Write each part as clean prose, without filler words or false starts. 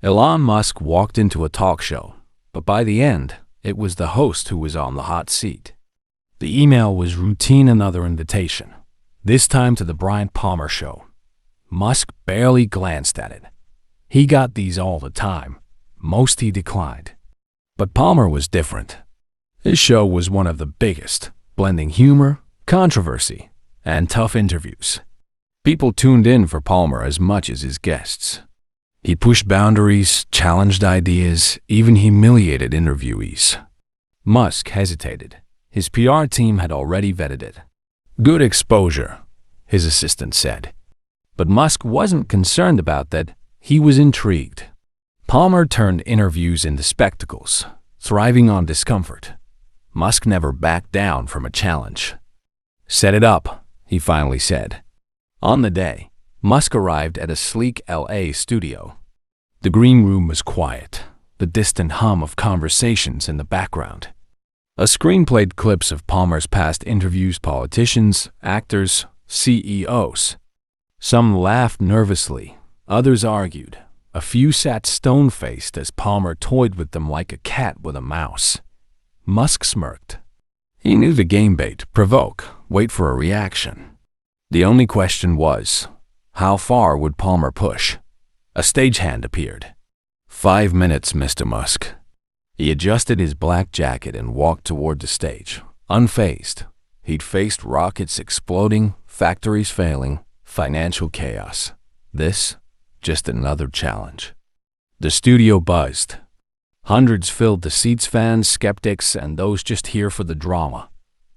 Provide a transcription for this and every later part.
Elon Musk walked into a talk show, but by the end, it was the host who was on the hot seat. The email was routine, another invitation, this time to the Bryant Palmer show. Musk barely glanced at it. He got these all the time. Most he declined. But Palmer was different. His show was one of the biggest, blending humor, controversy, and tough interviews. People tuned in for Palmer as much as his guests. He pushed boundaries, challenged ideas, even humiliated interviewees. Musk hesitated. His PR team had already vetted it. Good exposure, his assistant said. But Musk wasn't concerned about that. He was intrigued. Palmer turned interviews into spectacles, thriving on discomfort. Musk never backed down from a challenge. "Set it up," he finally said. On the day, Musk arrived at a sleek LA studio. The green room was quiet, the distant hum of conversations in the background. A screen played clips of Palmer's past interviews, politicians, actors, CEOs. Some laughed nervously, others argued. A few sat stone-faced as Palmer toyed with them like a cat with a mouse. Musk smirked. He knew the game: bait, provoke, wait for a reaction. The only question was, how far would Palmer push? A stagehand appeared. 5 minutes, Mr. Musk. He adjusted his black jacket and walked toward the stage, unfazed. He'd faced rockets exploding, factories failing, financial chaos. This, just another challenge. The studio buzzed. Hundreds filled the seats, fans, skeptics, and those just here for the drama.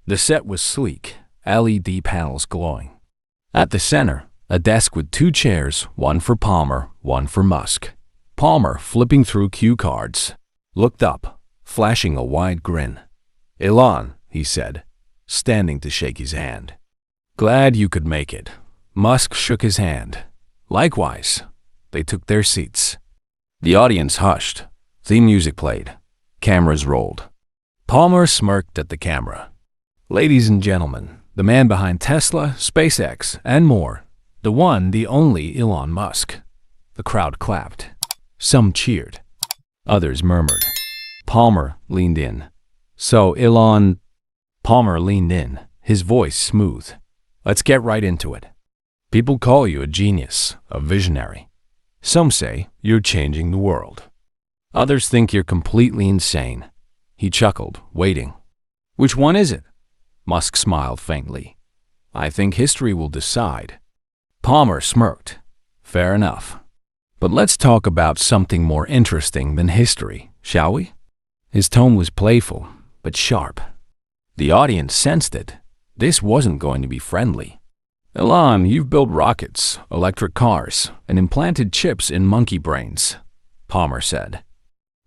The set was sleek, LED panels glowing. At the center, a desk with 2 chairs, one for Palmer, one for Musk. Palmer, flipping through cue cards, looked up, flashing a wide grin. "Elon," he said, standing to shake his hand. "Glad you could make it." Musk shook his hand. Likewise. They took their seats. The audience hushed. Theme music played. Cameras rolled. Palmer smirked at the camera. "Ladies and gentlemen, the man behind Tesla, SpaceX, and more. The one, the only Elon Musk." The crowd clapped. Some cheered. Others murmured. Palmer leaned in. "So, Elon—" Palmer leaned in, his voice smooth. "Let's get right into it. People call you a genius, a visionary. Some say you're changing the world. Others think you're completely insane." He chuckled, waiting. "Which one is it?" Musk smiled faintly. "I think history will decide." Palmer smirked. "Fair enough. But let's talk about something more interesting than history, shall we?" His tone was playful, but sharp. The audience sensed it. This wasn't going to be friendly. "Elon, you've built rockets, electric cars, and implanted chips in monkey brains," Palmer said.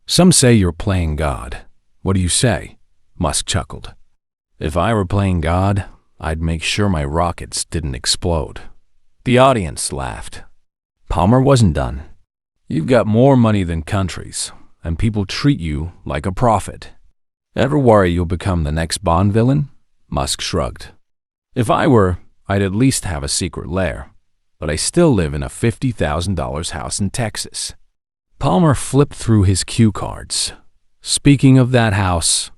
"Some say you're playing God. What do you say?" Musk chuckled. "If I were playing God, I'd make sure my rockets didn't explode." The audience laughed. Palmer wasn't done. "You've got more money than countries, and people treat you like a prophet. Ever worry you'll become the next Bond villain?" Musk shrugged. "If I were, I'd at least have a secret lair, but I still live in a $50,000 house in Texas." Palmer flipped through his cue cards. "Speaking of that house,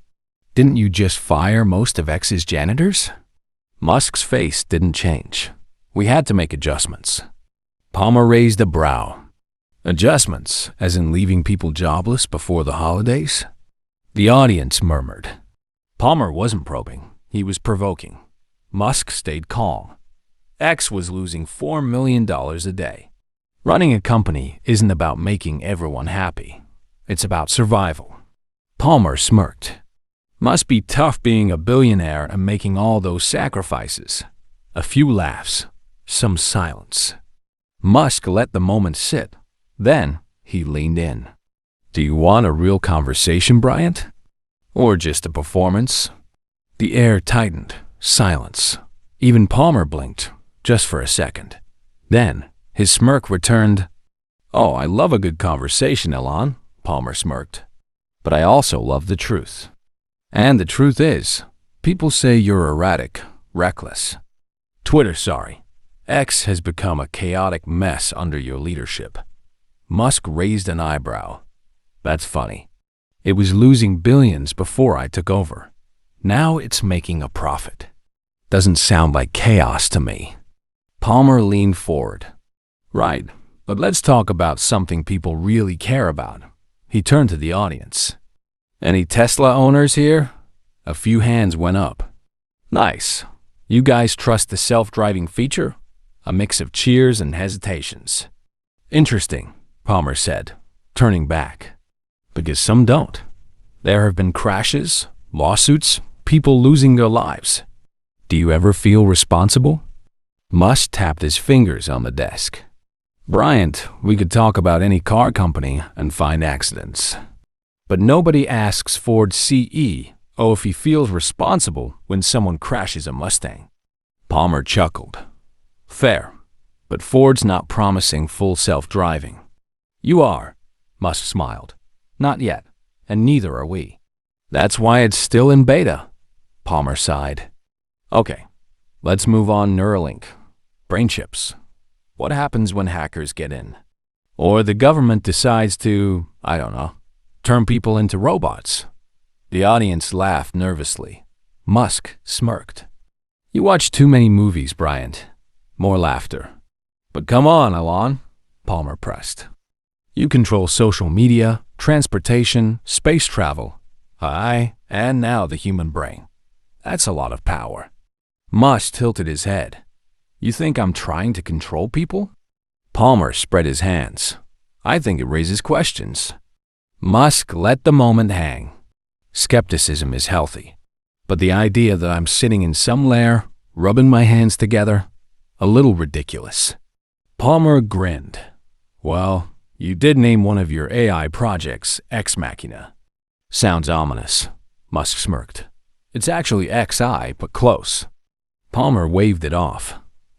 didn't you just fire most of X's janitors?" Musk's face didn't change. "We had to make adjustments." Palmer raised a brow. "Adjustments, as in leaving people jobless before the holidays?" The audience murmured. Palmer wasn't probing. He was provoking. Musk stayed calm. X was losing $4 million a day. Running a company isn't about making everyone happy. It's about survival. Palmer smirked. "Must be tough being a billionaire and making all those sacrifices." A few laughs, some silence. Musk let the moment sit. Then he leaned in. "Do you want a real conversation, Bryant? Or just a performance?" The air tightened. Silence. Even Palmer blinked, just for a second. Then his smirk returned. "Oh, I love a good conversation, Elon," Palmer smirked. "But I also love the truth. And the truth is, people say you're erratic, reckless. X has become a chaotic mess under your leadership." Musk raised an eyebrow. That's funny. It was losing billions before I took over. Now it's making a profit. Doesn't sound like chaos to me. Palmer leaned forward. Right, but let's talk about something people really care about. He turned to the audience. Any Tesla owners here? A few hands went up. Nice. You guys trust the self-driving feature? A mix of cheers and hesitations. Interesting, Palmer said, turning back. Because some don't. There have been crashes, lawsuits, people losing their lives. Do you ever feel responsible? Musk tapped his fingers on the desk. Bryant, we could talk about any car company and find accidents. But nobody asks Ford's CEO if he feels responsible when someone crashes a Mustang. Palmer chuckled. Fair, but Ford's not promising full self-driving. You are, Musk smiled. Not yet, and neither are we. That's why it's still in beta, Palmer sighed. Okay, let's move on. Neuralink. Brain chips. What happens when hackers get in? Or the government decides to, I don't know, turn people into robots? The audience laughed nervously. Musk smirked. You watch too many movies, Bryant. More laughter. But come on, Elon, Palmer pressed. You control social media, transportation, space travel. Aye, and now the human brain. That's a lot of power. Musk tilted his head. You think I'm trying to control people? Palmer spread his hands. I think it raises questions. Musk let the moment hang. Skepticism is healthy. But the idea that I'm sitting in some lair, rubbing my hands together, a little ridiculous. Palmer grinned. Well, you did name one of your AI projects Ex Machina. Sounds ominous, Musk smirked. It's actually XI, but close. Palmer waved it off.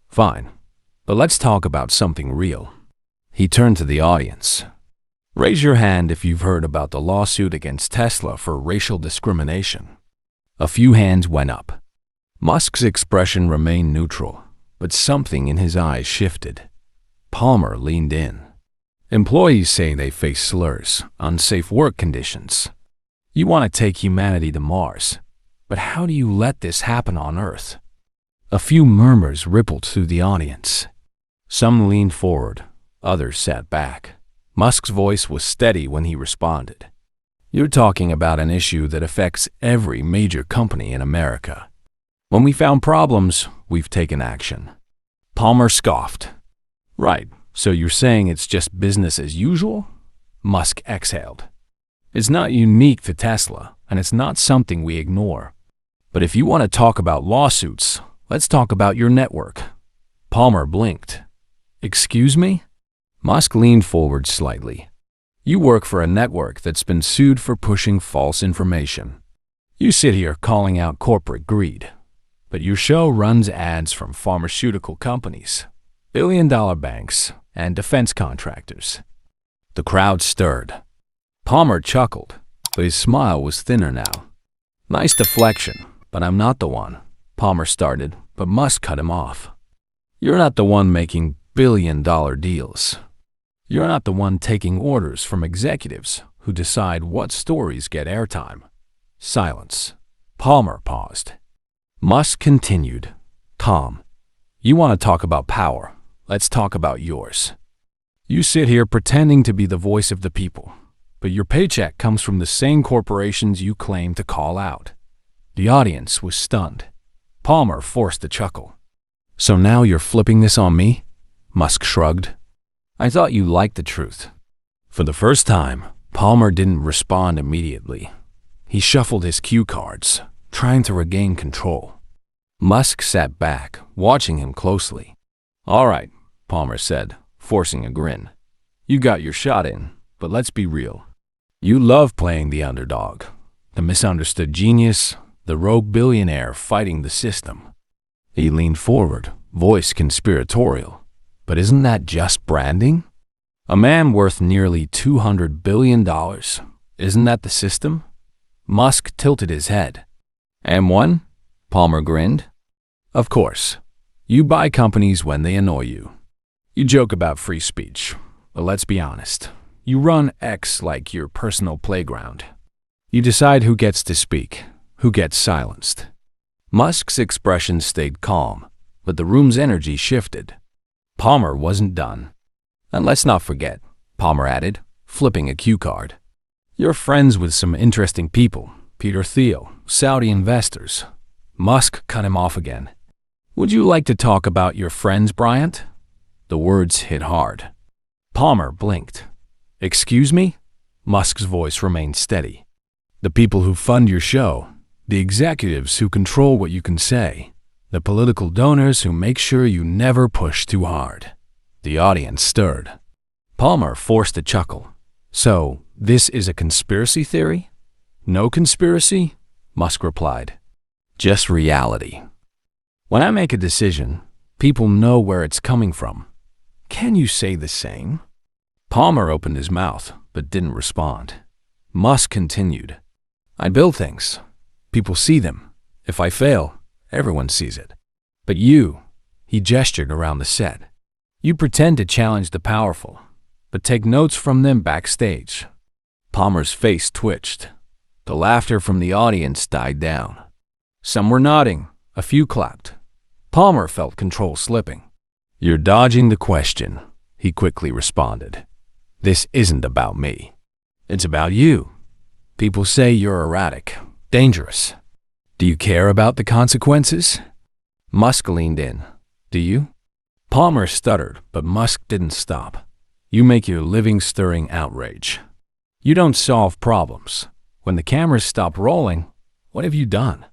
Fine, but let's talk about something real. He turned to the audience. Raise your hand if you've heard about the lawsuit against Tesla for racial discrimination. A few hands went up. Musk's expression remained neutral, but something in his eyes shifted. Palmer leaned in. Employees say they face slurs, unsafe work conditions. You want to take humanity to Mars, but how do you let this happen on Earth? A few murmurs rippled through the audience. Some leaned forward, others sat back. Musk's voice was steady when he responded. You're talking about an issue that affects every major company in America. When we found problems, we've taken action. Palmer scoffed. Right, so you're saying it's just business as usual? Musk exhaled. It's not unique to Tesla, and it's not something we ignore. But if you want to talk about lawsuits, let's talk about your network. Palmer blinked. Excuse me? Musk leaned forward slightly. You work for a network that's been sued for pushing false information. You sit here calling out corporate greed. But your show runs ads from pharmaceutical companies, billion-dollar banks, and defense contractors. The crowd stirred. Palmer chuckled, but his smile was thinner now. Nice deflection, but I'm not the one. Palmer started, but Musk cut him off. You're not the one making billion-dollar deals. You're not the one taking orders from executives who decide what stories get airtime. Silence. Palmer paused. Musk continued. Tom, you want to talk about power. Let's talk about yours. You sit here pretending to be the voice of the people, but your paycheck comes from the same corporations you claim to call out. The audience was stunned. Palmer forced a chuckle. So now you're flipping this on me? Musk shrugged. I thought you liked the truth. For the first time, Palmer didn't respond immediately. He shuffled his cue cards, trying to regain control. Musk sat back, watching him closely. All right, Palmer said, forcing a grin. You got your shot in, but let's be real. You love playing the underdog, the misunderstood genius, the rogue billionaire fighting the system. He leaned forward, voice conspiratorial. But isn't that just branding? A man worth nearly $200 billion. Isn't that the system? Musk tilted his head. M1? Palmer grinned. Of course. You buy companies when they annoy you. You joke about free speech. but let's be honest. You run X like your personal playground. You decide who gets to speak, who gets silenced. Musk's expression stayed calm, but the room's energy shifted. Palmer wasn't done. And let's not forget, Palmer added, flipping a cue card. You're friends with some interesting people, Peter Thiel, Saudi investors. Musk cut him off again. Would you like to talk about your friends, Bryant? The words hit hard. Palmer blinked. Excuse me? Musk's voice remained steady. The people who fund your show, the executives who control what you can say, the political donors who make sure you never push too hard. The audience stirred. Palmer forced a chuckle. So, this is a conspiracy theory? No conspiracy? Musk replied. Just reality. When I make a decision, people know where it's coming from. Can you say the same? Palmer opened his mouth, but didn't respond. Musk continued. I build things. People see them. If I fail, everyone sees it. But you, he gestured around the set. You pretend to challenge the powerful, but take notes from them backstage. Palmer's face twitched. The laughter from the audience died down. Some were nodding, a few clapped. Palmer felt control slipping. You're dodging the question, he quickly responded. This isn't about me. It's about you. People say you're erratic, dangerous. Do you care about the consequences? Musk leaned in. Do you? Palmer stuttered, but Musk didn't stop. You make your living stirring outrage. You don't solve problems. When the cameras stop rolling, what have you done?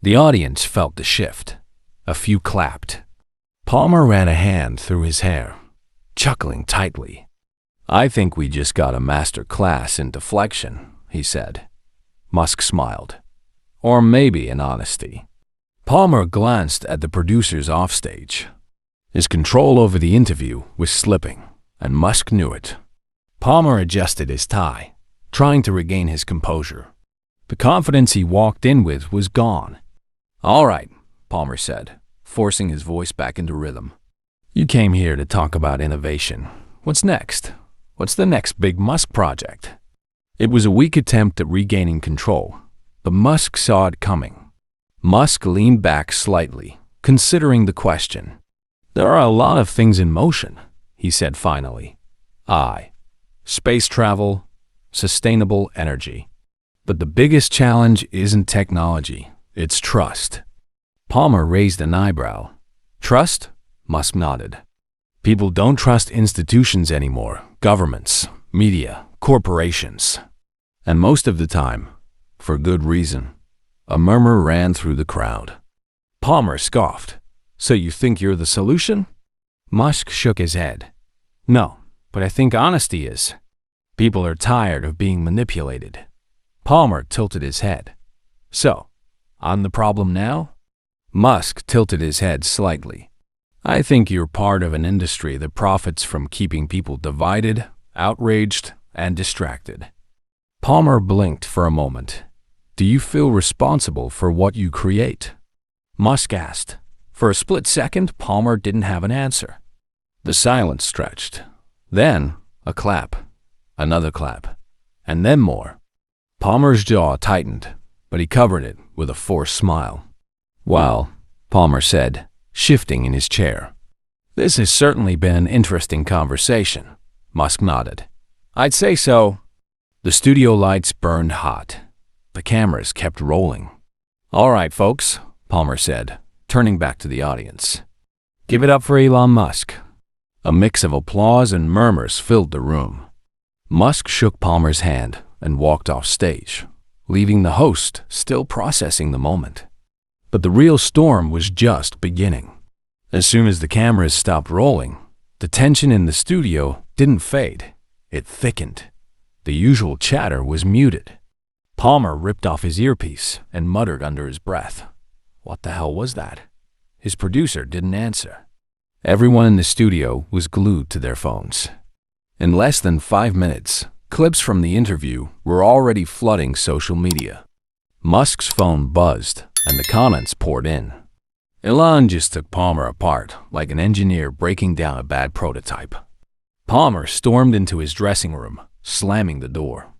The audience felt the shift. A few clapped. Palmer ran a hand through his hair, chuckling tightly. I think we just got a master class in deflection, he said. Musk smiled. Or maybe in honesty. Palmer glanced at the producers offstage. His control over the interview was slipping, and Musk knew it. Palmer adjusted his tie, trying to regain his composure. The confidence he walked in with was gone. All right, Palmer said, forcing his voice back into rhythm. You came here to talk about innovation. What's next? What's the next big Musk project? It was a weak attempt at regaining control, but Musk saw it coming. Musk leaned back slightly, considering the question. There are a lot of things in motion, he said finally. Space travel, sustainable energy. But the biggest challenge isn't technology, it's trust. Palmer raised an eyebrow. Trust? Musk nodded. People don't trust institutions anymore, governments, media, corporations. And most of the time, for good reason. A murmur ran through the crowd. Palmer scoffed. So you think you're the solution? Musk shook his head. No, but I think honesty is. People are tired of being manipulated. Palmer tilted his head. So, I'm the problem now? Musk tilted his head slightly. I think you're part of an industry that profits from keeping people divided, outraged, and distracted. Palmer blinked for a moment. Do you feel responsible for what you create? Musk asked. For a split second, Palmer didn't have an answer. The silence stretched. Then, a clap. Another clap. And then more. Palmer's jaw tightened, but he covered it with a forced smile. Well, Palmer said, shifting in his chair. This has certainly been an interesting conversation. Musk nodded. I'd say so. The studio lights burned hot. The cameras kept rolling. All right, folks, Palmer said, turning back to the audience. Give it up for Elon Musk. A mix of applause and murmurs filled the room. Musk shook Palmer's hand and walked off stage, leaving the host still processing the moment. But the real storm was just beginning. As soon as the cameras stopped rolling, the tension in the studio didn't fade. It thickened. The usual chatter was muted. Palmer ripped off his earpiece and muttered under his breath. What the hell was that? His producer didn't answer. Everyone in the studio was glued to their phones. In less than 5 minutes, clips from the interview were already flooding social media. Musk's phone buzzed, and the comments poured in. Elon just took Palmer apart like an engineer breaking down a bad prototype. Palmer stormed into his dressing room, slamming the door.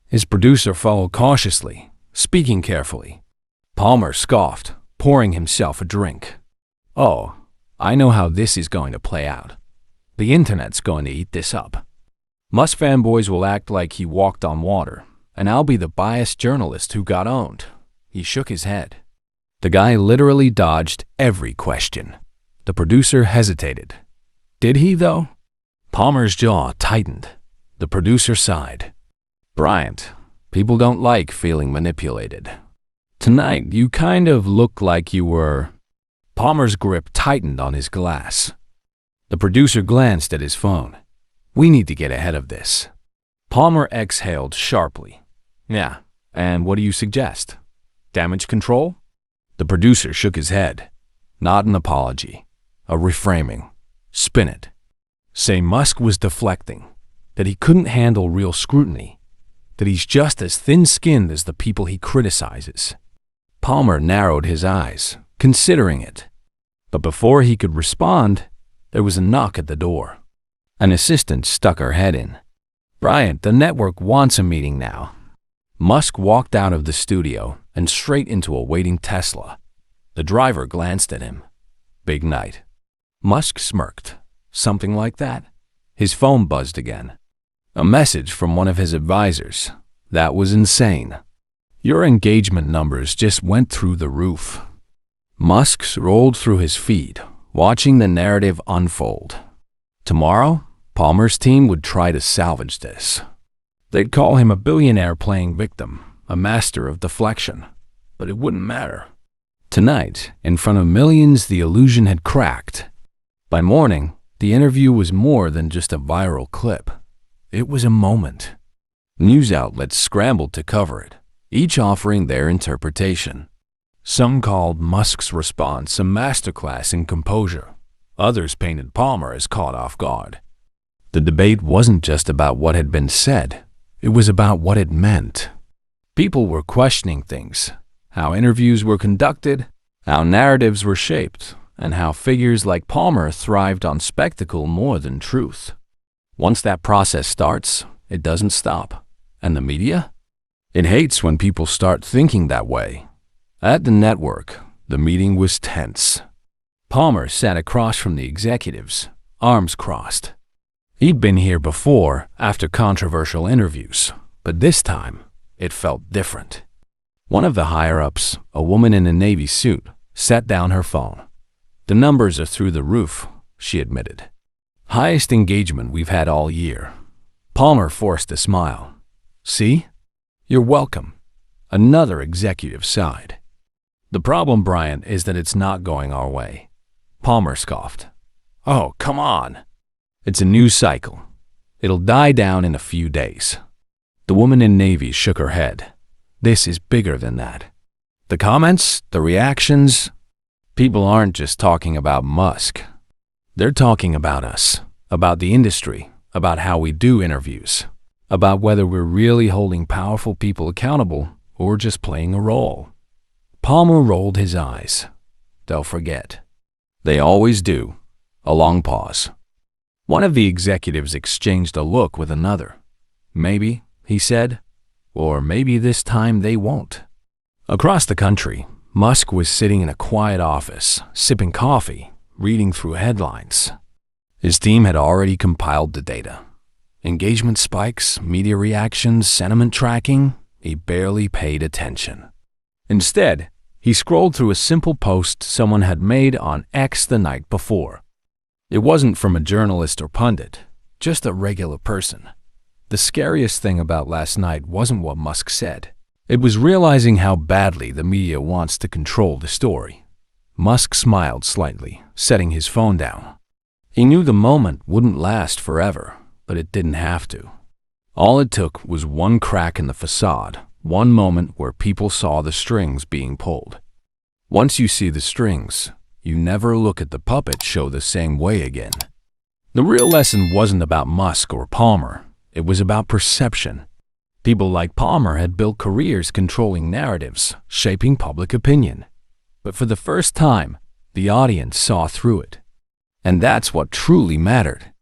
His producer followed cautiously, speaking carefully. Palmer scoffed, pouring himself a drink. "Oh, I know how this is going to play out. The internet's going to eat this up. Musk fanboys will act like he walked on water, and I'll be the biased journalist who got owned." He shook his head. The guy literally dodged every question. The producer hesitated. Did he, though? Palmer's jaw tightened. The producer sighed. "Bryant, people don't like feeling manipulated. Tonight, you kind of look like you were..." Palmer's grip tightened on his glass. The producer glanced at his phone. "We need to get ahead of this." Palmer exhaled sharply. "Yeah, and what do you suggest? Damage control?" The producer shook his head. "Not an apology. A reframing. Spin it. Say Musk was deflecting, that he couldn't handle real scrutiny, that he's just as thin-skinned as the people he criticizes." Palmer narrowed his eyes, considering it. But before he could respond, there was a knock at the door. An assistant stuck her head in. "Bryant, the network wants a meeting now." Musk walked out of the studio and straight into a waiting Tesla. The driver glanced at him. "Big night." Musk smirked. "Something like that." His phone buzzed again. A message from one of his advisors. That was insane. "Your engagement numbers just went through the roof." Musk rolled through his feed, watching the narrative unfold. Tomorrow, Palmer's team would try to salvage this. They'd call him a billionaire playing victim, a master of deflection. But it wouldn't matter. Tonight, in front of millions, the illusion had cracked. By morning, the interview was more than just a viral clip. It was a moment. News outlets scrambled to cover it, each offering their interpretation. Some called Musk's response a masterclass in composure. Others painted Palmer as caught off guard. The debate wasn't just about what had been said. It was about what it meant. People were questioning things, how interviews were conducted, how narratives were shaped, and how figures like Palmer thrived on spectacle more than truth. Once that process starts, it doesn't stop. And the media? It hates when people start thinking that way. At the network, the meeting was tense. Palmer sat across from the executives, arms crossed. He'd been here before, after controversial interviews, but this time, it felt different. One of the higher-ups, a woman in a navy suit, set down her phone. "The numbers are through the roof," she admitted. "Highest engagement we've had all year." Palmer forced a smile. "See? You're welcome." Another executive sighed. "The problem, Bryant, is that it's not going our way." Palmer scoffed. "Oh, come on. It's a news cycle. It'll die down in a few days." The woman in navy shook her head. "This is bigger than that. The comments, the reactions, people aren't just talking about Musk. They're talking about us, about the industry, about how we do interviews, about whether we're really holding powerful people accountable or just playing a role." Palmer rolled his eyes. "They'll forget." "They always do." A long pause. One of the executives exchanged a look with another. "Maybe," he said, "or maybe this time they won't." Across the country, Musk was sitting in a quiet office, sipping coffee, reading through headlines. His team had already compiled the data. Engagement spikes, media reactions, sentiment tracking. He barely paid attention. Instead, he scrolled through a simple post someone had made on X the night before. It wasn't from a journalist or pundit, just a regular person. The scariest thing about last night wasn't what Musk said. It was realizing how badly the media wants to control the story. Musk smiled slightly, setting his phone down. He knew the moment wouldn't last forever, but it didn't have to. All it took was one crack in the facade, one moment where people saw the strings being pulled. Once you see the strings, you never look at the puppet show the same way again. The real lesson wasn't about Musk or Palmer. It was about perception. People like Palmer had built careers controlling narratives, shaping public opinion. But for the first time, the audience saw through it. And that's what truly mattered.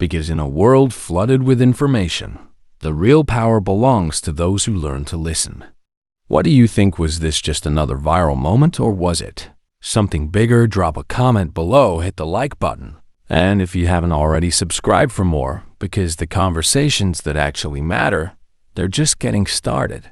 Because in a world flooded with information, the real power belongs to those who learn to listen. What do you think? Was this just another viral moment, or was it something bigger? Drop a comment below, hit the like button, and if you haven't already, subscribe for more, because the conversations that actually matter, they're just getting started.